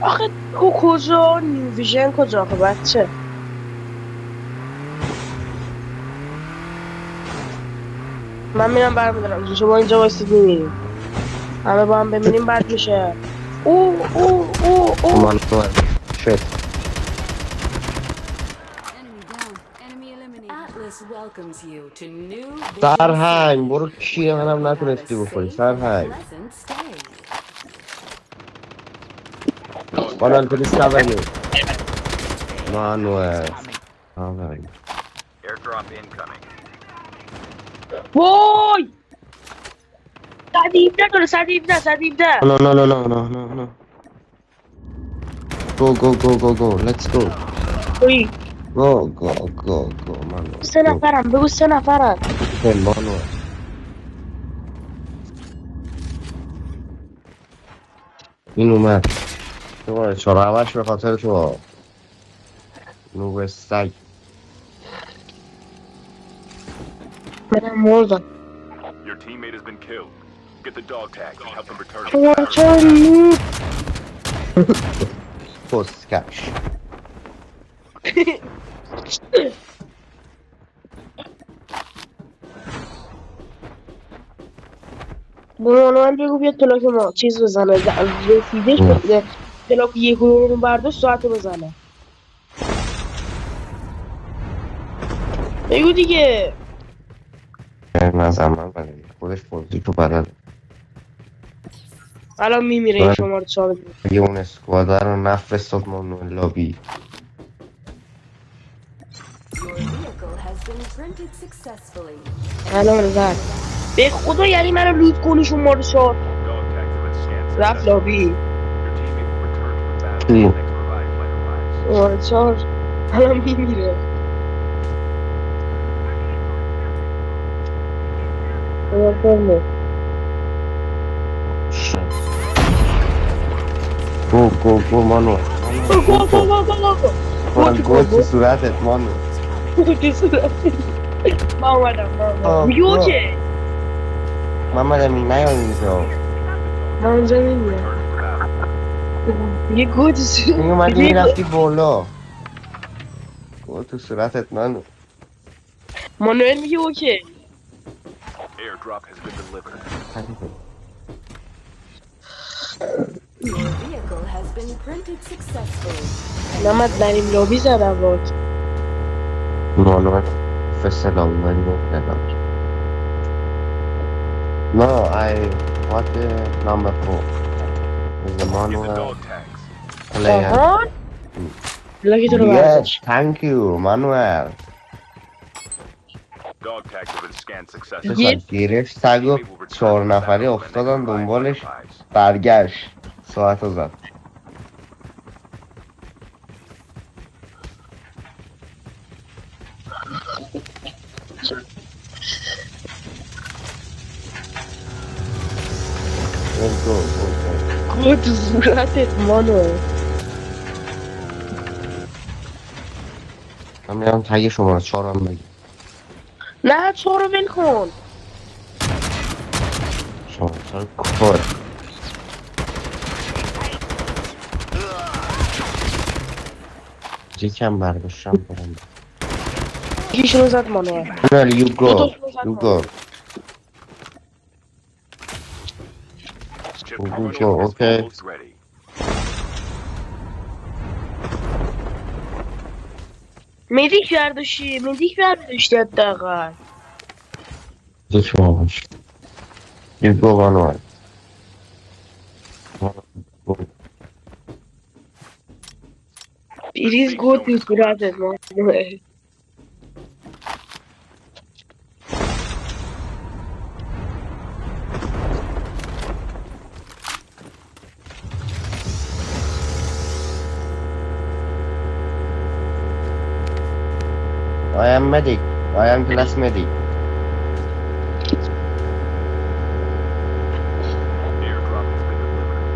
آخه تو کجا نیو ویژن کجا آخه بچه؟ من میرم برمیدارم شما اینجا وایسید میمیریم. همه با هم ببینیم بد میشه. او او او او من شت Enemy down. Enemy eliminated. Atlas welcomes you to New Vision سرهنگ City. برو کیر منم Have a نتونستی بخوری safe and سرهنگ pleasant stay. مانوئل پلیز cover me مانوئل آمین Airdrop incoming. وای 117 داره 117 117 no no no no no no no go go go go go let's go وای go go go go مانوئل سه go نفرم بگو سه نفرم مانوئل این اومد تو چرا همش به خاطر تو نوب سگ منم مردم Your teammate has been killed. Get the dog tags and help them return to تو the چرا نوب پسکش به من بگو بیاد پلاک ما چیز بزنه رسیدش بده پلاک یک رو برداشت ساعت بزنه بگو دیگه نظر من بلدی خودش بازی تو بلد الان میمیره این شما رو چهار یه اون اسکواده رو نفرستاد مانوئل لابی Your vehicle has been printed successfully. الان زد به خدا یعنی منو لوت کنی شما رو چهار dog tags have been scanned رفت successfully. لابی Your teammate will return to the battle Hmm. when the next revived flight arrives. شما رو چهار الان میمیره گو گو گو مانوئل گو گو گو گو کن گو گو گو من تو گو گو تو صورتت مانوئل گو تو صورتت. من اومدم میگه برو اوکی محمد امین نیا اینجا من اونجا نمیام یه گو تو صورتت. میومدی میرفتی بالا گو تو صورتت مانوئل مانوئل میگه اوکی Airdrop has been delivered. Your vehicle has been printed successfully. محمد بریم لابی زدم بات مانوئل فسلام من نمیدونم No, I what the number 4 is the Get the Manuel dog tags. player. آها لاکی تو رو Yes, برداشت thank you, Manuel. Dog tags have been scanned بخواد successfully. یه گرفت Your سگ و teammate will return to 4 the نفری battle when the next افتادن revived flight دنبالش arrives. برگشت ساعت رو زد Let's go, go, go. گو تو صورتت مانوئل من میرم تگ شما رو 4 هم بگیر نه تو رو ول کن شما 4 کفر یکم برداشتم برم یکیشونو زد مانوئل Manuel, you دو go, تاشونو زد you مانوئل go, Chip you terminal go, is okay? almost ready. مدیک برداشتی مدیک برداشتی حداقل یک باش You go, Manuel. Go. The بریز safe گو zone تو is صورتت collapsing. مانوئل I am medic. I am class medic. Airdrop has been delivered.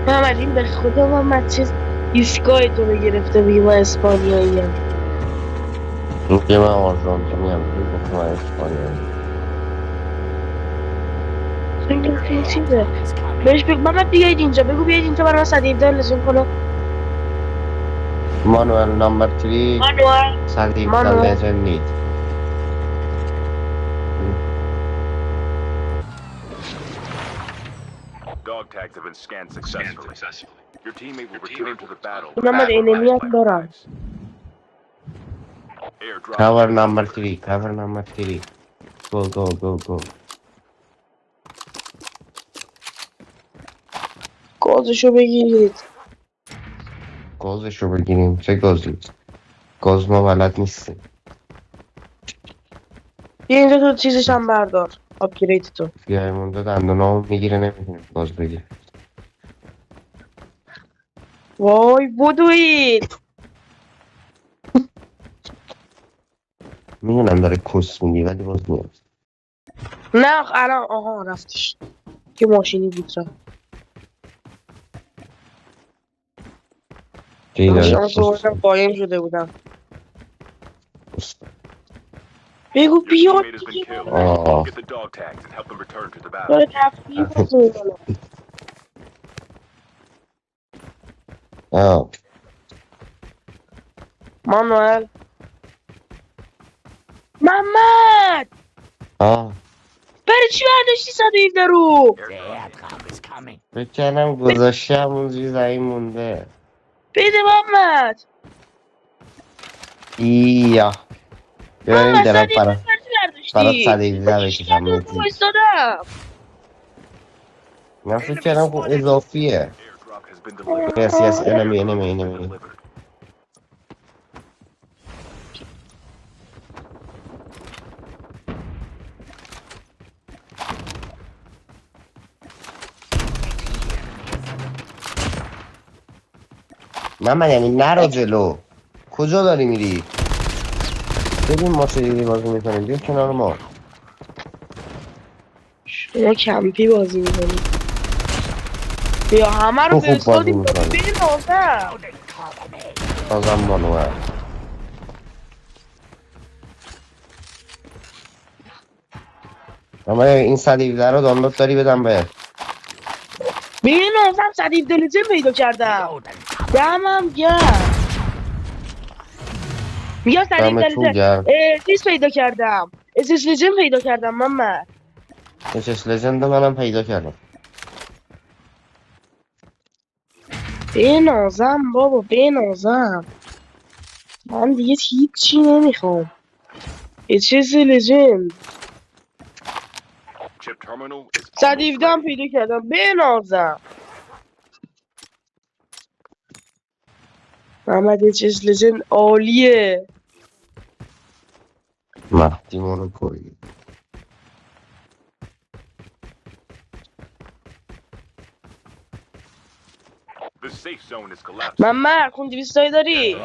محمد این به خدا محمد چیز ایستگاه تو رو گرفته بگی من اسپانیایی ام میگه من آرژانتینی هم توی گفت من اسپانیایی این چیزه بهش بگو محمد بیاید اینجا، بگو بیاید اینجا برای من صدیقدار لزوم کنه. مانوال نمبر 3 مانوال صدیق مانوال. لجن نیست. Dog tags have been scanned successfully. Your teammate will return to the battle. محمد اینمی هم دارم. Airdrop. Cover number 3. Cover number 3. Go go go go. گازشو بگیرید. گازش رو بگیریم. چه گازی؟ گاز ما بلد نیستیم. بیا اینجا تو چیزش هم بردار. آپگرید تو. بیای مونده دندونامو میگیره نمیتونیم گاز بگیر. وای بدوید. میدونم داره کس میگی ولی باز میاد. نه الان آها رفتش. که ماشینی بود رفت. جایی داره شانس کس آوردم میگی. قایم شده بودم. بگو Your بیاد teammate has been دیگه. killed. آه. Get the dog tags and help them return to the battle. داره تفریح بازی میکنه. آه. مانوئل محمد آه. برای چی برداشتی 117 رو؟ فکر کردم گذاشته همونجوری زمین مونده. بده محمد. یا ببریم محمد درم 117 برات برای چی برداشتی؟ 117 بکشم من میتی. وایستادم. من فکر کردم خب اضافیه. Airdrop has been delivered. yes enemy. Delivered. من یعنی نرو جلو. کجا داری میری؟ ببین ما چجوری بازی میکنیم. بیا کنار ما. شما کمپی بازی میکنی. بیا همه رو تو خوب بازی فرستادیم میکنی. ببین آزم. بازم مانوئل. اما این 117 رو دانلود داری بدم به. ببین آزم 117 لجن پیدا کردم. دمم گرم. میگم 117 دمتون لجن. گرم. چیز پیدا کردم. اسش لجن پیدا کردم محمد. چش لجند منم پیدا کردم. بنازم بابا بنازم. من دیگه هیچی نمیخوام. چیز لجن Chip terminal is almost 117 هم ready. پیدا کردم بنازم. محمد یه چیز لجن عالیه. مهدی ما رو کوی. The safe zone is collapsing. محمد خون 200 تایی داری؟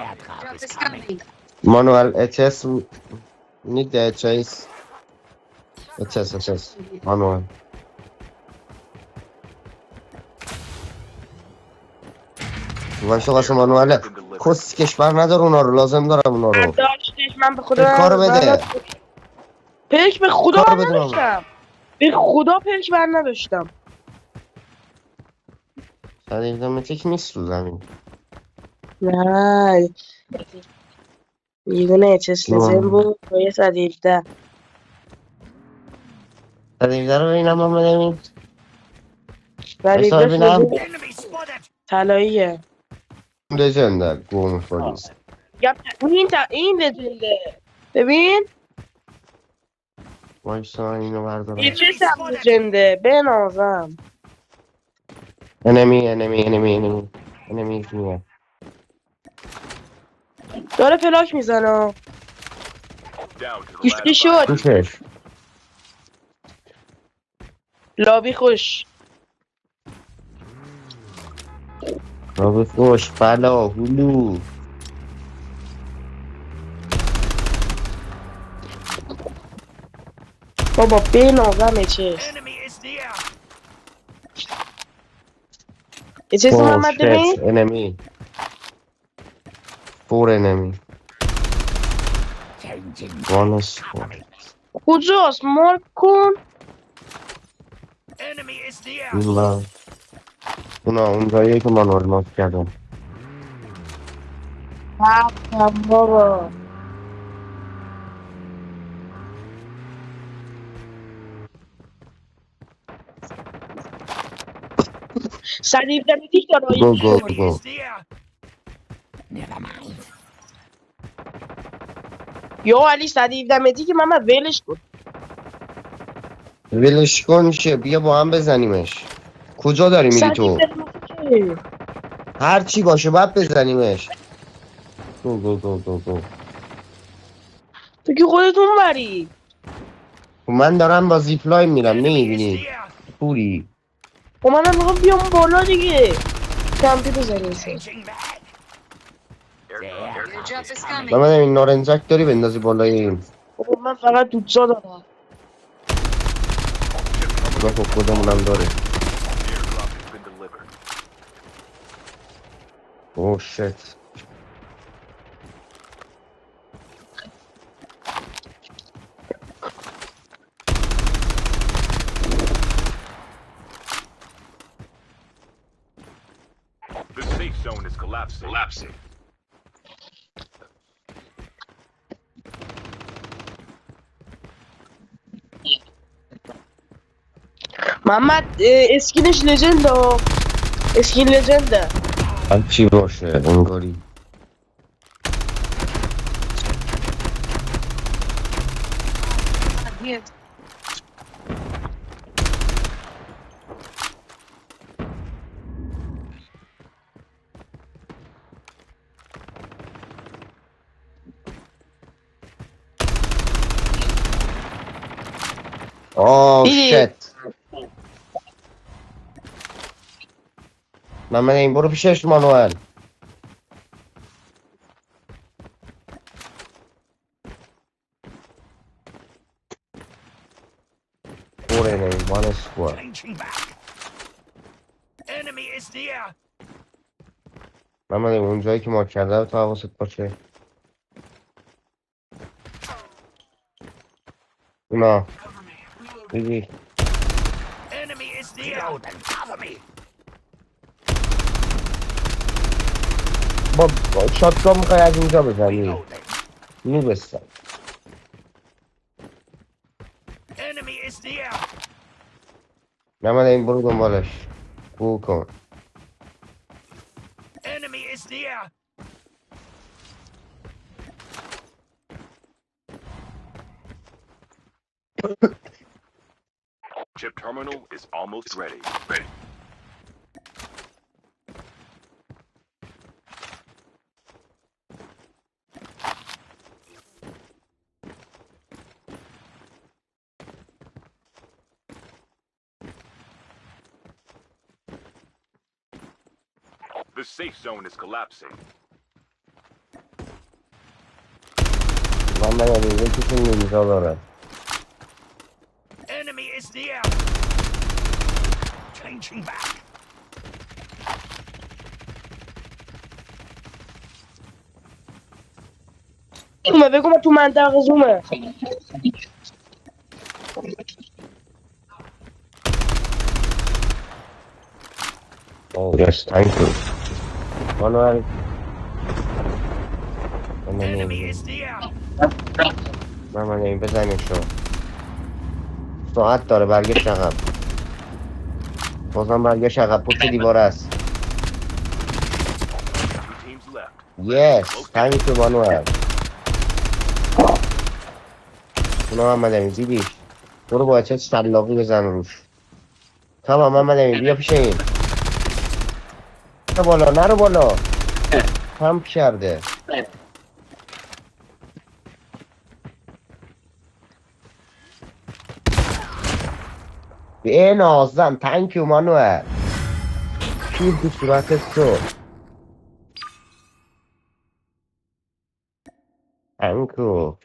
مانوئل اچس نید اچس اچس مانوئل واسه مانوئل کس کشور نداره اونا رو. لازم دارم اونا رو. داشتش من به خدا کارو بده. پلک به خدا کارو من بده بابا. نداشتم. به خدا پلک بر نداشتم. 117 متریک نیست رو زمین. نه یه دونه اچس لجن بود با یه 117. 117 رو ببینم من ببینم. 117 ببینم. طلاییه. لجنده گوم پلیس. یا این لجنده. ببین وایسا اینو بردارم. اچس هم لجنده بنازم. انمی میاد. داره پلاک میزنه. Down to the گوشتی last شد. توشش. لابی خوش. رابط خوش بلا هلو. بابا بنازم اچس. اچس محمد ببین. انمی 4 انمی. وانس کجاست مارک کن. اونا اون جاییه که مانوال ماست کردم. رفتم بابا. صدیق دمیتی گو دارایی. گو گو. یو علی صدیق دمیتی که محمد ولش کن. ولش کن شه، بیا با هم بزنیمش. کجا داری میری صدیق تو؟ دمیتی که هر چی باشه باید بزنیمش. گو گو گو گو گو. تو که خودتون بری. من دارم با زیپلاین میرم نمیبینی؟ پوری. و منم میخوام بیام بالا دیگه. کمپی بزنیم شد. Airdrop is coming. من این نارنجک داری بندازی بالای این. بابا من فقط دوتسا دارم. من خب خودمونم داره. Airdrop has been delivered. اوه شت. The safe zone is collapsing. محمد اسکینش لجنده ها. اسکین لجنده. هر چی باشه انگاری. آه دیدی؟ شت. من این برو پیشش مانوئل. برو این وان اسکوار. من اون جایی که ما کرده تو حواست باشه. اونا دیدی با شاتگان میخوای از اینجا بزنی میبستم. نمده این برو دنبالش گو کن. Chip terminal is almost ready. The safe zone is collapsing. من این یکیشون اینجا داره. زومه بگو من تو منطقه زومه. Oh yes, thank you. Manuel. من این بزنش رو. ساعت داره برگشت عقب. بازم برگشت عقب پشت دیوار است. Two teams left. Yes, thank you Manuel. اونا محمد امین دیدی؟ برو با چه سلاقی بزن روش. تمام محمد امین بیا پیش این. نرو بالا نرو بالا. کمپ کرده. به نازم تانک یو مانوئل. شیر تو صورتت تو. تانک یو.